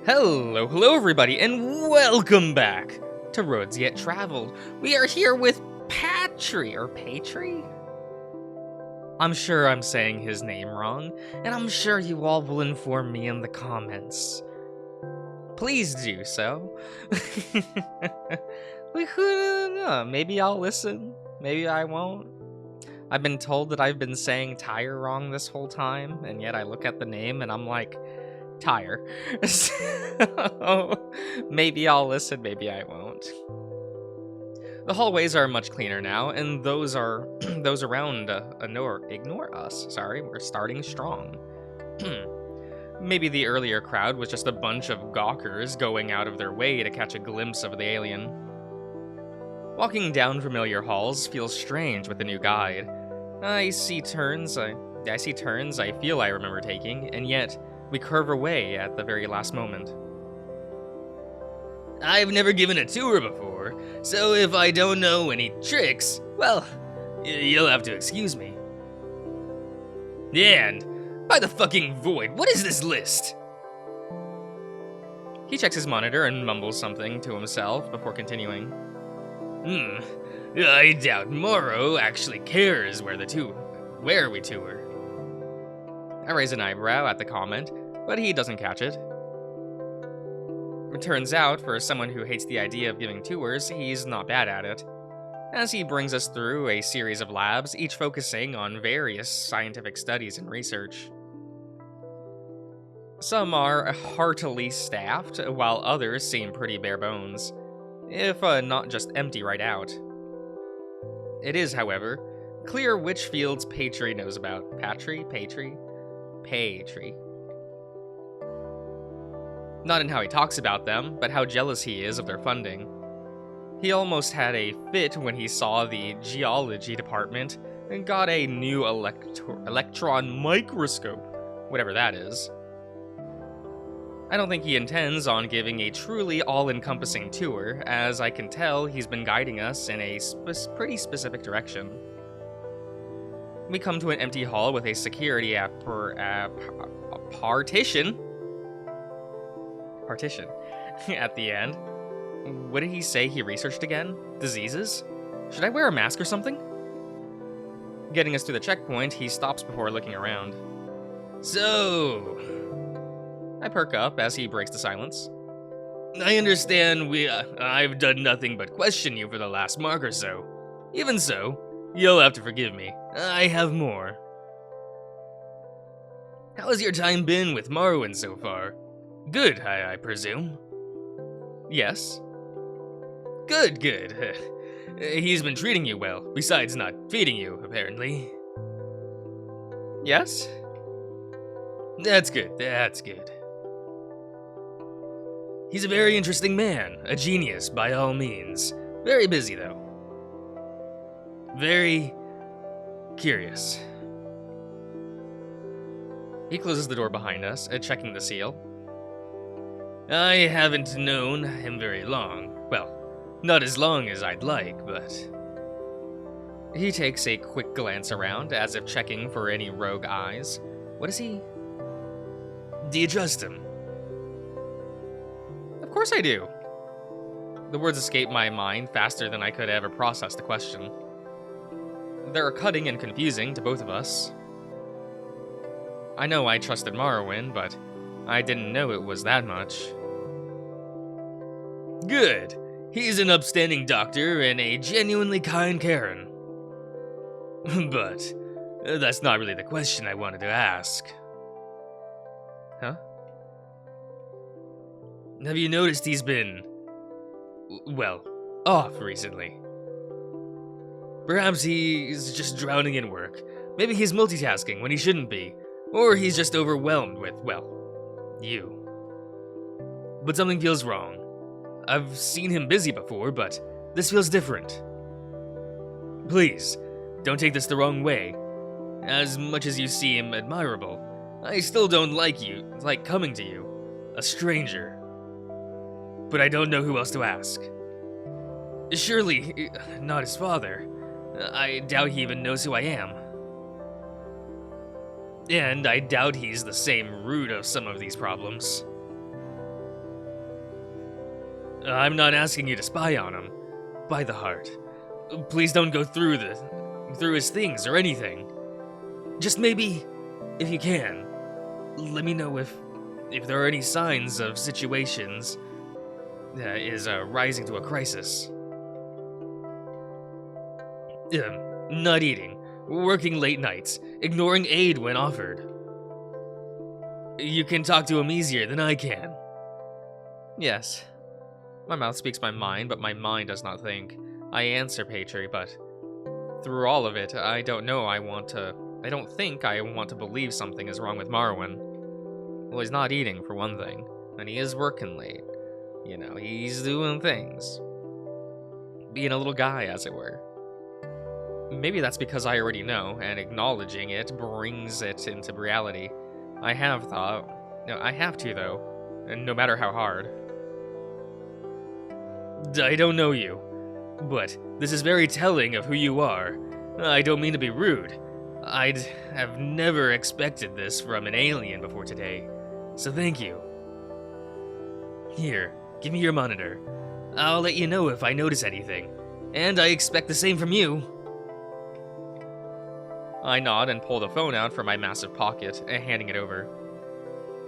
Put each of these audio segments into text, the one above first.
Hello everybody, and welcome back to Roads Yet Traveled. We are here with Patry. I'm sure I'm saying his name wrong, and I'm sure you all will inform me in the comments. Please do so. Maybe I'll listen, maybe I won't. I've been told that I've been saying tire wrong this whole time, and yet I look at the name and I'm like, tire. So, maybe I'll listen, maybe I won't. The hallways are much cleaner now, and those around ignore us. Sorry, we're starting strong. Maybe the earlier crowd was just a bunch of gawkers going out of their way to catch a glimpse of the alien. Walking down familiar halls feels strange with the new guide. I see turns I feel I remember taking, and yet we curve away at the very last moment. I've never given a tour before, so if I don't know any tricks, well, you'll have to excuse me. Yeah, and by the fucking void, what is this list? He checks his monitor and mumbles something to himself before continuing. I doubt Morrow actually cares where we tour. I raise an eyebrow at the comment, but he doesn't catch it. It turns out, for someone who hates the idea of giving tours, he's not bad at it, as he brings us through a series of labs, each focusing on various scientific studies and research. Some are heartily staffed, while others seem pretty bare bones, if not just empty right out. It is, however, clear which fields Patry knows about. Patry. Not in how he talks about them, but how jealous he is of their funding. He almost had a fit when he saw the Geology Department and got a new electron microscope, whatever that is. I don't think he intends on giving a truly all-encompassing tour, as I can tell he's been guiding us in a pretty specific direction. We come to an empty hall with a security partition at the end. What did he say he researched again? Diseases? Should I wear a mask or something? Getting us to the checkpoint, he stops before looking around. So, I perk up as he breaks the silence. I understand I've done nothing but question you for the last mark or so. Even so, you'll have to forgive me. I have more. How has your time been with Marrowyn so far? Good, I presume? Yes. Good. He's been treating you well, besides not feeding you, apparently. Yes? That's good. He's a very interesting man, a genius by all means. Very busy, though. Very curious. He closes the door behind us, checking the seal. I haven't known him very long. Well, not as long as I'd like, but... He takes a quick glance around, as if checking for any rogue eyes. What is he? Do you trust him? Of course I do. The words escape my mind faster than I could ever process the question. They're cutting and confusing to both of us. I know I trusted Marrowyn, but I didn't know it was that much. Good. He's an upstanding doctor and a genuinely kind Karen. But that's not really the question I wanted to ask. Huh? Have you noticed he's been, well, off recently? Perhaps he's just drowning in work. Maybe he's multitasking when he shouldn't be. Or he's just overwhelmed with, well, you. But something feels wrong. I've seen him busy before, but this feels different. Please, don't take this the wrong way. As much as you seem admirable, I still don't like coming to you, a stranger. But I don't know who else to ask. Surely, not his father. I doubt he even knows who I am. And I doubt he's the same root of some of these problems. I'm not asking you to spy on him. By the heart. Please don't go through his things or anything. Just maybe, if you can, let me know if there are any signs of situations that is rising to a crisis. Not eating, working late nights, ignoring aid when offered. You can talk to him easier than I can. Yes. My mouth speaks my mind, but my mind does not think. I answer Patry, but through all of it, I don't think I want to believe something is wrong with Marrowyn. Well, he's not eating, for one thing, and he is working late. You know, he's doing things. Being a little guy, as it were. Maybe that's because I already know, and acknowledging it brings it into reality. I have to, though, and no matter how hard. I don't know you, but this is very telling of who you are. I don't mean to be rude. I'd have never expected this from an alien before today, so thank you. Here, give me your monitor. I'll let you know if I notice anything, and I expect the same from you. I nod and pull the phone out from my massive pocket, handing it over.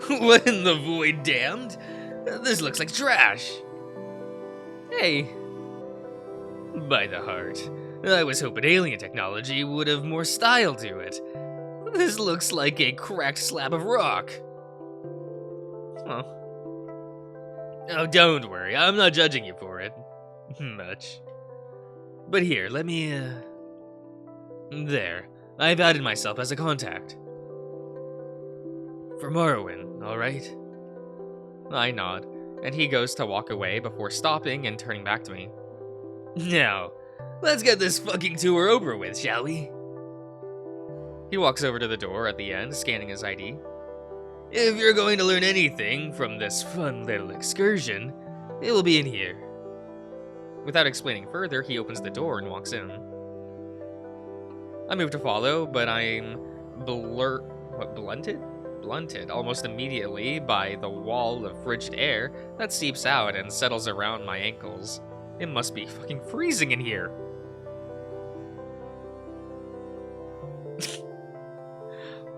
What in the void, damned? This looks like trash. Hey. By the heart, I was hoping alien technology would have more style to it. This looks like a cracked slab of rock. Huh. Oh, don't worry, I'm not judging you for it. Much. But here, let me, There. I've added myself as a contact. For Marrowyn, alright? I nod, and he goes to walk away before stopping and turning back to me. Now, let's get this fucking tour over with, shall we? He walks over to the door at the end, scanning his ID. If you're going to learn anything from this fun little excursion, it will be in here. Without explaining further, he opens the door and walks in. I move to follow, but I'm blunted almost immediately by the wall of frigid air that seeps out and settles around my ankles. It must be fucking freezing in here.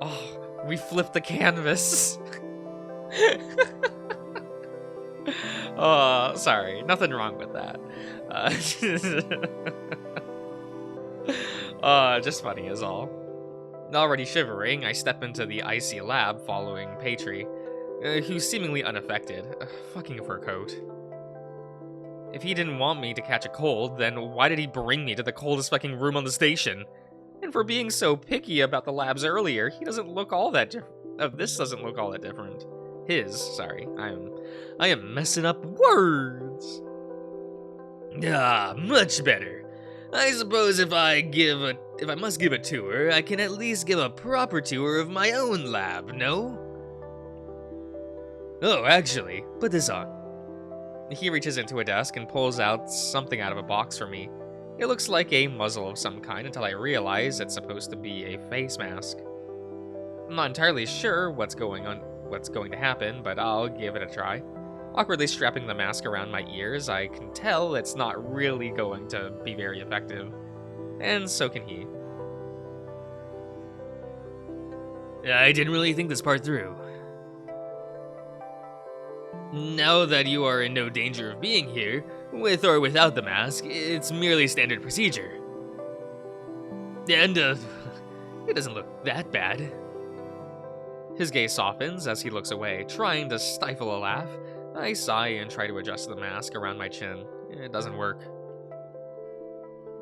Oh, we flipped the canvas. Oh, sorry, nothing wrong with that. Just funny is all. Already shivering, I step into the Icy Lab following Patry, who's seemingly unaffected. Fucking fur coat. If he didn't want me to catch a cold, then why did he bring me to the coldest fucking room on the station? And for being so picky about the labs earlier, he doesn't look all that different. This doesn't look all that different. Sorry, I am messing up words. Ah, much better. I suppose if I must give a tour, I can at least give a proper tour of my own lab, no? Oh, actually, put this on. He reaches into a desk and pulls out something out of a box for me. It looks like a muzzle of some kind until I realize it's supposed to be a face mask. I'm not entirely sure what's going to happen, but I'll give it a try. Awkwardly strapping the mask around my ears, I can tell it's not really going to be very effective. And so can he. I didn't really think this part through. Now that you are in no danger of being here, with or without the mask, it's merely standard procedure. And, it doesn't look that bad. His gaze softens as he looks away, trying to stifle a laugh. I sigh and try to adjust the mask around my chin. It doesn't work.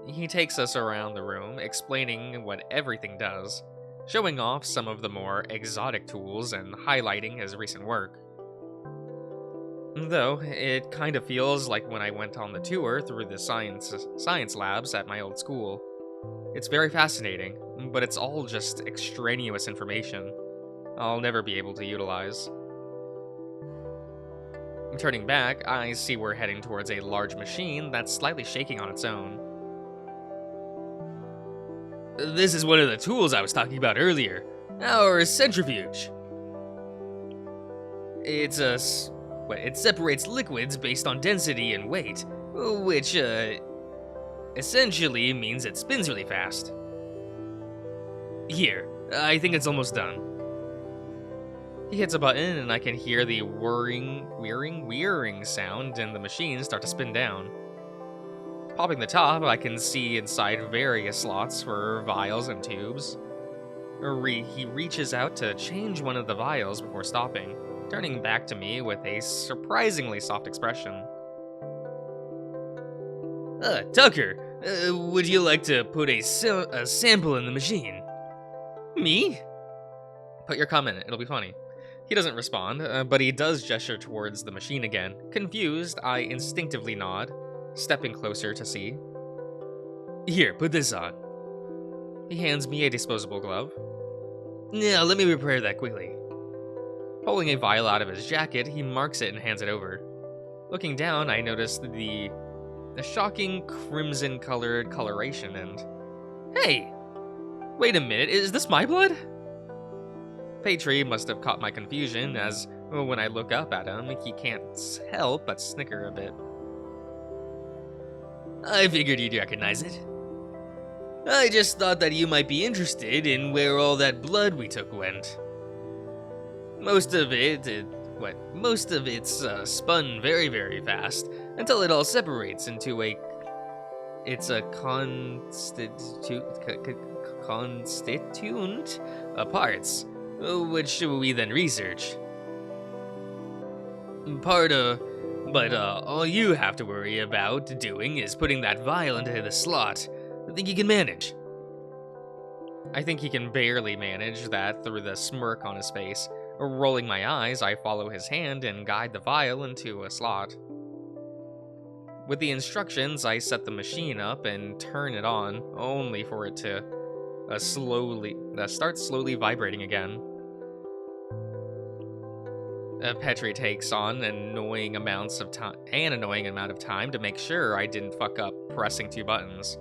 He takes us around the room, explaining what everything does, showing off some of the more exotic tools and highlighting his recent work. Though, it kind of feels like when I went on the tour through the science labs at my old school. It's very fascinating, but it's all just extraneous information I'll never be able to utilize. Turning back, I see we're heading towards a large machine that's slightly shaking on its own. This is one of the tools I was talking about earlier. Our centrifuge. It's it separates liquids based on density and weight, which, essentially means it spins really fast. Here, I think it's almost done. He hits a button and I can hear the whirring sound and the machine start to spin down. Popping the top, I can see inside various slots for vials and tubes. He reaches out to change one of the vials before stopping, turning back to me with a surprisingly soft expression. Tucker, would you like to put a sample in the machine? Me? Put your comment in, it'll be funny. He doesn't respond, but he does gesture towards the machine again. Confused, I instinctively nod, stepping closer to see. Here, put this on. He hands me a disposable glove. Now, let me repair that quickly. Pulling a vial out of his jacket, he marks it and hands it over. Looking down, I noticed the shocking crimson-colored coloration and... Hey! Wait a minute, is this my blood? Petrie must have caught my confusion, as when I look up at him, he can't help but snicker a bit. I figured you'd recognize it. I just thought that you might be interested in where all that blood we took went. Most of it's spun very, very fast until it all separates into a constituent of parts, which we then research. But all you have to worry about doing is putting that vial into the slot. I think you can manage. I think he can barely manage that through the smirk on his face. Rolling my eyes, I follow his hand and guide the vial into a slot. With the instructions, I set the machine up and turn it on, only for it to start slowly vibrating again. Petrie takes on an annoying amount of time to make sure I didn't fuck up pressing 2 buttons.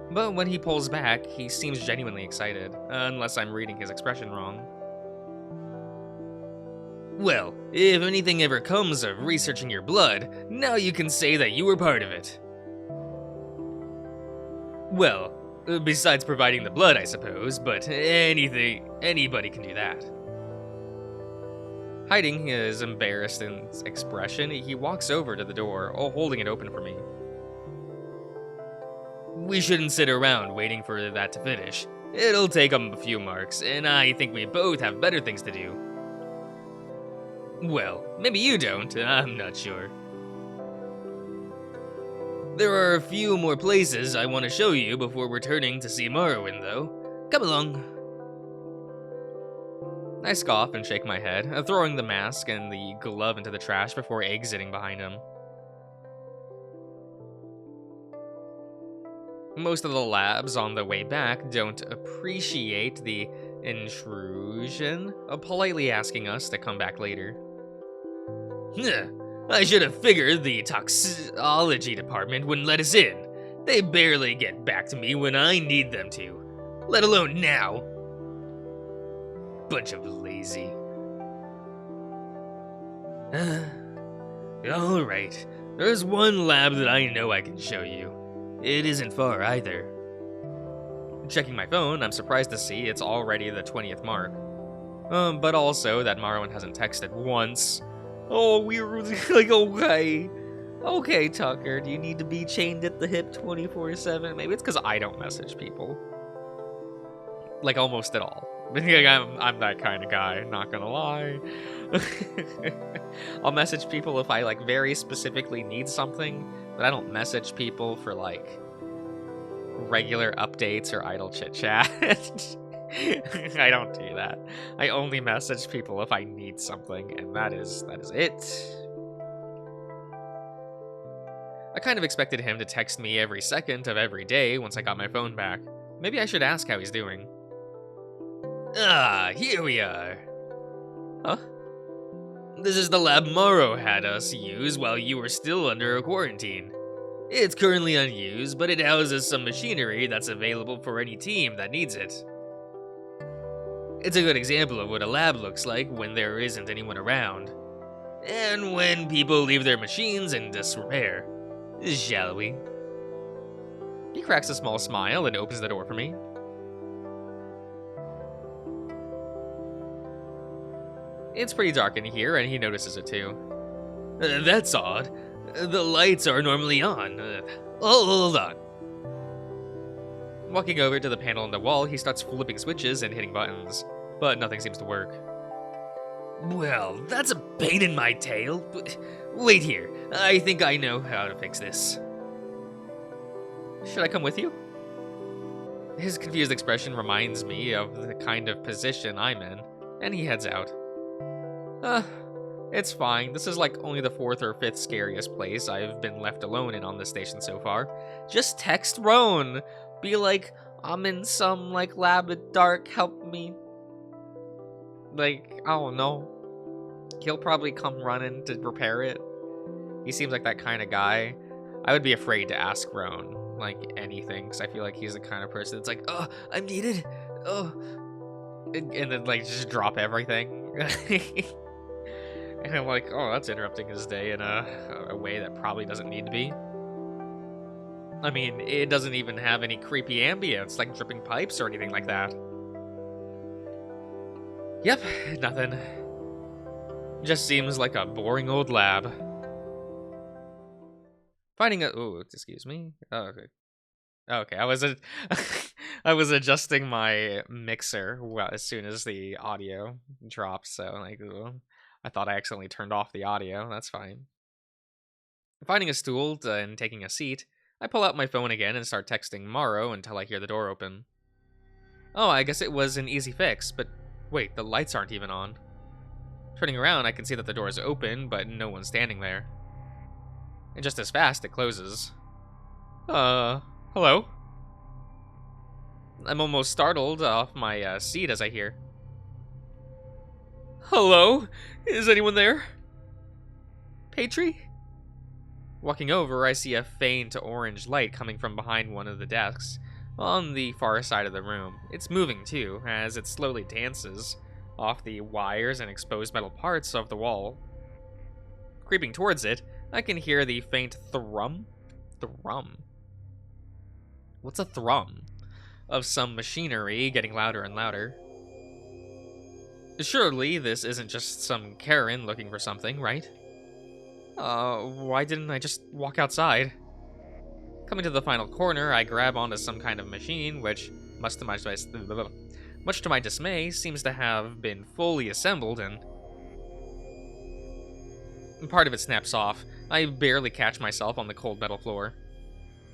But when he pulls back, he seems genuinely excited, unless I'm reading his expression wrong. Well, if anything ever comes of researching your blood, now you can say that you were part of it. Well, besides providing the blood, I suppose, but anybody can do that. Hiding his embarrassed expression, he walks over to the door, holding it open for me. We shouldn't sit around waiting for that to finish. It'll take a few marks, and I think we both have better things to do. Well, maybe you don't, I'm not sure. There are a few more places I want to show you before returning to see Marrowyn, though. Come along. I scoff and shake my head, throwing the mask and the glove into the trash before exiting behind him. Most of the labs on the way back don't appreciate the intrusion of politely asking us to come back later. I should have figured the Toxology Department wouldn't let us in. They barely get back to me when I need them to, let alone now. Bunch of lazy. Alright, there's one lab that I know I can show you. It isn't far either. Checking my phone, I'm surprised to see it's already the 20th mark. But also that Marrowyn hasn't texted once. Oh, we're like, okay. Okay, Tucker, do you need to be chained at the hip 24/7? Maybe it's because I don't message people. Like, almost at all. I'm that kind of guy, not gonna lie. I'll message people if I, like, very specifically need something, but I don't message people for, like, regular updates or idle chit-chat. I don't do that. I only message people if I need something, and that is it. I kind of expected him to text me every second of every day once I got my phone back. Maybe I should ask how he's doing. Ah, here we are. Huh? This is the lab Morrow had us use while you were still under a quarantine. It's currently unused, but it houses some machinery that's available for any team that needs it. It's a good example of what a lab looks like when there isn't anyone around. and when people leave their machines in disrepair. Shall we? He cracks a small smile and opens the door for me. It's pretty dark in here, and he notices it too. That's odd. The lights are normally on. Hold on. Walking over to the panel on the wall, he starts flipping switches and hitting buttons, but nothing seems to work. Well, that's a pain in my tail. Wait here. I think I know how to fix this. Should I come with you? His confused expression reminds me of the kind of position I'm in, and he heads out. It's fine. This is like only the 4th or 5th scariest place I've been left alone in on this station so far. Just text Roan. Be like, I'm in some, like, lab at dark, help me. Like, I don't know. He'll probably come running to repair it. He seems like that kind of guy. I would be afraid to ask Roan, like, anything, because I feel like he's the kind of person that's like, oh, I'm needed. Oh. And then, like, just drop everything. And I'm like, oh, that's interrupting his day in a way that probably doesn't need to be. I mean, it doesn't even have any creepy ambience, like dripping pipes or anything like that. Yep, nothing. Just seems like a boring old lab. Finding a... Ooh, excuse me. Oh, okay. Okay, I was adjusting my mixer as soon as the audio dropped, so like, ooh, I thought I accidentally turned off the audio. That's fine. Finding a stool and taking a seat, I pull out my phone again and start texting Morrow until I hear the door open. Oh, I guess it was an easy fix, but wait, the lights aren't even on. Turning around, I can see that the door is open, but no one's standing there. And just as fast, it closes. Hello? I'm almost startled off my seat as I hear. Hello? Is anyone there? Patry? Walking over, I see a faint orange light coming from behind one of the desks on the far side of the room. It's moving too, as it slowly dances off the wires and exposed metal parts of the wall. Creeping towards it, I can hear the faint thrum? Thrum? What's a thrum? Of some machinery getting louder and louder. Surely this isn't just some Karen looking for something, right? Why didn't I just walk outside? Coming to the final corner, I grab onto some kind of machine, which, much to my dismay, seems to have been fully assembled, and part of it snaps off. I barely catch myself on the cold metal floor.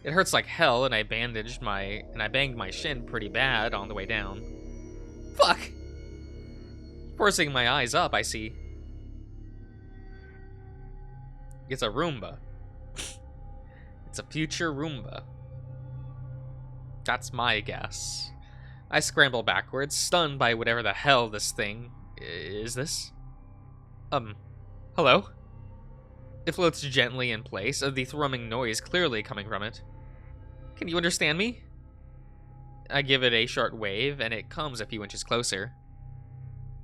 It hurts like hell, and I banged my shin pretty bad on the way down. Fuck! Forcing my eyes up, I see it's a Roomba. It's a future Roomba. That's my guess. I scramble backwards, stunned by whatever the hell this thing is. This? Hello? It floats gently in place, the thrumming noise clearly coming from it. Can you understand me? I give it a short wave, and it comes a few inches closer.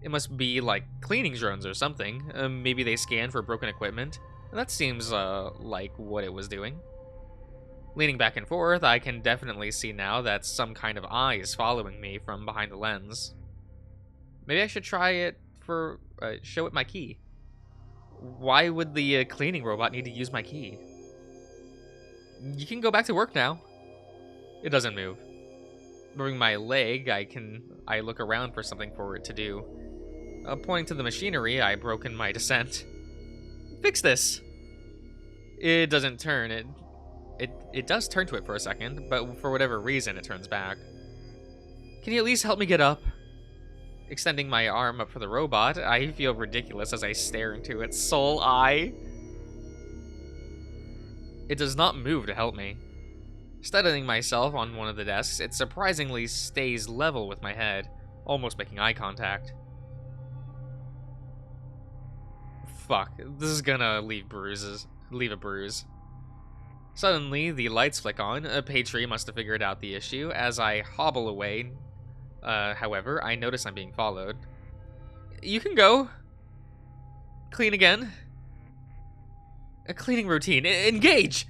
It must be like cleaning drones or something. Maybe they scan for broken equipment. That seems like what it was doing. Leaning back and forth, I can definitely see now that some kind of eye is following me from behind the lens. Maybe I should try it for show it my key. Why would the cleaning robot need to use my key? You can go back to work now. It doesn't move. Moving my leg, I look around for something for it to do. Pointing to the machinery, I broken my descent. Fix this. It doesn't turn. It does turn to it for a second, but for whatever reason, it turns back. Can you at least help me get up? Extending my arm up for the robot, I feel ridiculous as I stare into its soul eye. It does not move to help me. Steadying myself on one of the desks, it surprisingly stays level with my head, almost making eye contact. Fuck, this is gonna leave a bruise. Suddenly, the lights flick on. Patry must have figured out the issue. As I hobble away, however, I notice I'm being followed. You can go. Clean again. A cleaning routine. Engage!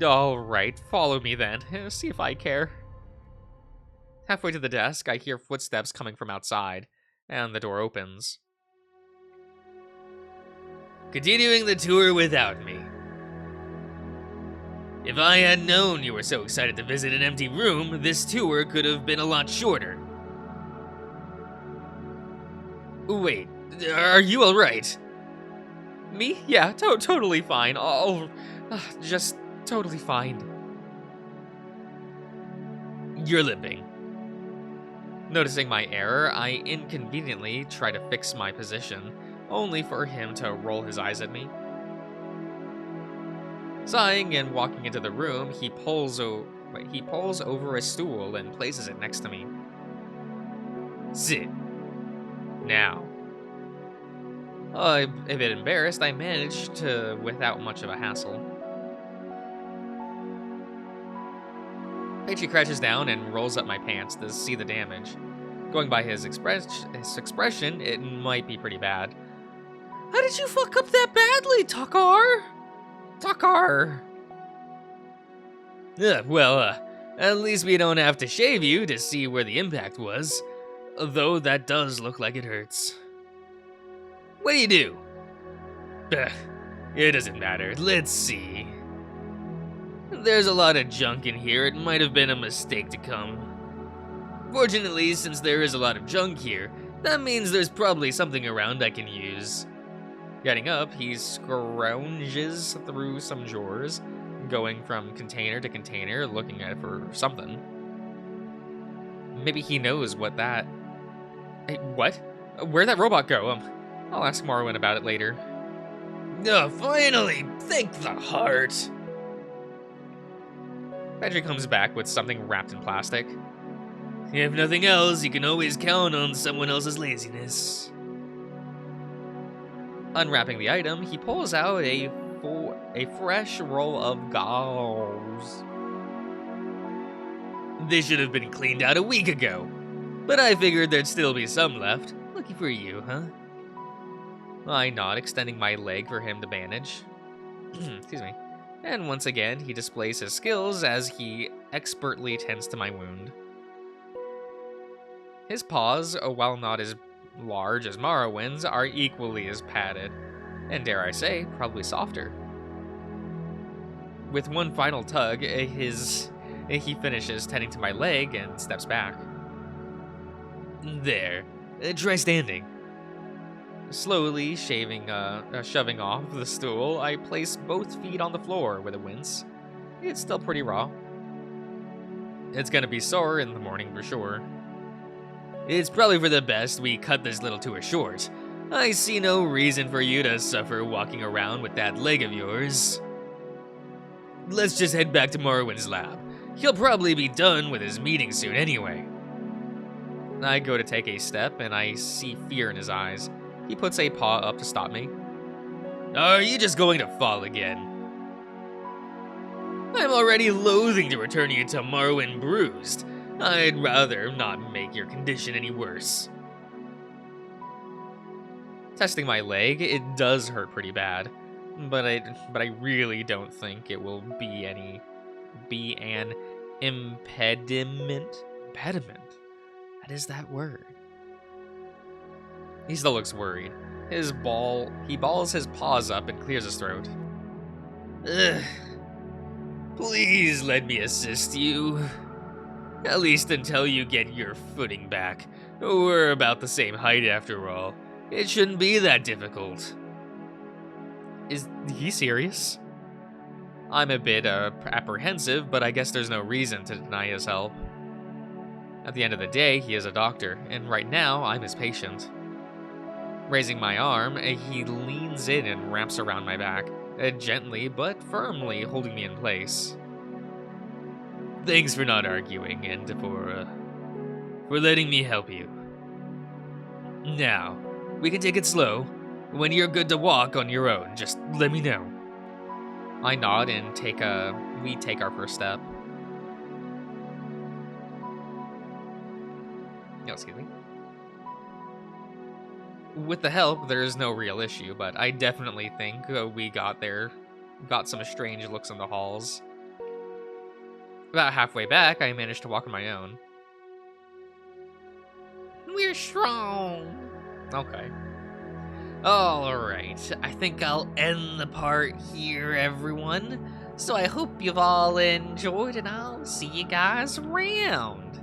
Alright, follow me then. See if I care. Halfway to the desk, I hear footsteps coming from outside, and the door opens. Continuing the tour without me. If I had known you were so excited to visit an empty room, this tour could have been a lot shorter. Wait, are you alright? Me? Yeah, totally fine. Just totally fine. You're limping. Noticing my error, I inconveniently try to fix my position, only for him to roll his eyes at me. Sighing and walking into the room, he pulls over a stool and places it next to me. Sit. Now. A bit embarrassed, I managed to without much of a hassle. Pagey crouches down and rolls up my pants to see the damage. Going by his expression, it might be pretty bad. How did you fuck up that badly, Takar? Takar. At least we don't have to shave you to see where the impact was. Though that does look like it hurts. What do you do? It doesn't matter. Let's see. There's a lot of junk in here. It might have been a mistake to come. Fortunately, since there is a lot of junk here, that means there's probably something around I can use. Getting up, he scrounges through some drawers, going from container to container, looking at it for something. Maybe he knows what that... Hey, what? Where'd that robot go? I'll ask Marrowyn about it later. Oh, finally! Thank the heart! Patrick comes back with something wrapped in plastic. If nothing else, you can always count on someone else's laziness. Unwrapping the item, he pulls out a fresh roll of gauze. This should have been cleaned out a week ago, but I figured there'd still be some left. Lucky for you, huh? I nod, extending my leg for him to bandage. Excuse me. And once again, he displays his skills as he expertly tends to my wound. His paws, while not as large as Marrowyn's, are equally as padded, and dare I say, probably softer. With one final tug, he finishes tending to my leg and steps back. There, try standing. Slowly shoving off the stool, I place both feet on the floor with a wince. It's still pretty raw. It's gonna be sore in the morning for sure. It's probably for the best we cut this little tour short. I see no reason for you to suffer walking around with that leg of yours. Let's just head back to Morrowyn's lab. He'll probably be done with his meeting soon anyway. I go to take a step and I see fear in his eyes. He puts a paw up to stop me. Are you just going to fall again? I'm already loathing to return you to Marrowyn bruised. I'd rather not make your condition any worse. Testing my leg, it does hurt pretty bad, but I really don't think it will be an impediment. Impediment? That is that word. He still looks worried. He balls his paws up and clears his throat. Ugh. Please let me assist you. At least until you get your footing back. We're about the same height after all. It shouldn't be that difficult. Is he serious? I'm a bit apprehensive, but I guess there's no reason to deny his help. At the end of the day, he is a doctor, and right now, I'm his patient. Raising my arm, he leans in and wraps around my back, gently but firmly holding me in place. Thanks for not arguing and for letting me help you. Now, we can take it slow. When you're good to walk on your own, just let me know. I nod and we take our first step. Oh, excuse me. With the help, there is no real issue, but I definitely think we got some strange looks in the halls. About halfway back, I managed to walk on my own. We're strong. Okay. Alright, I think I'll end the part here, everyone. So I hope you've all enjoyed, and I'll see you guys around.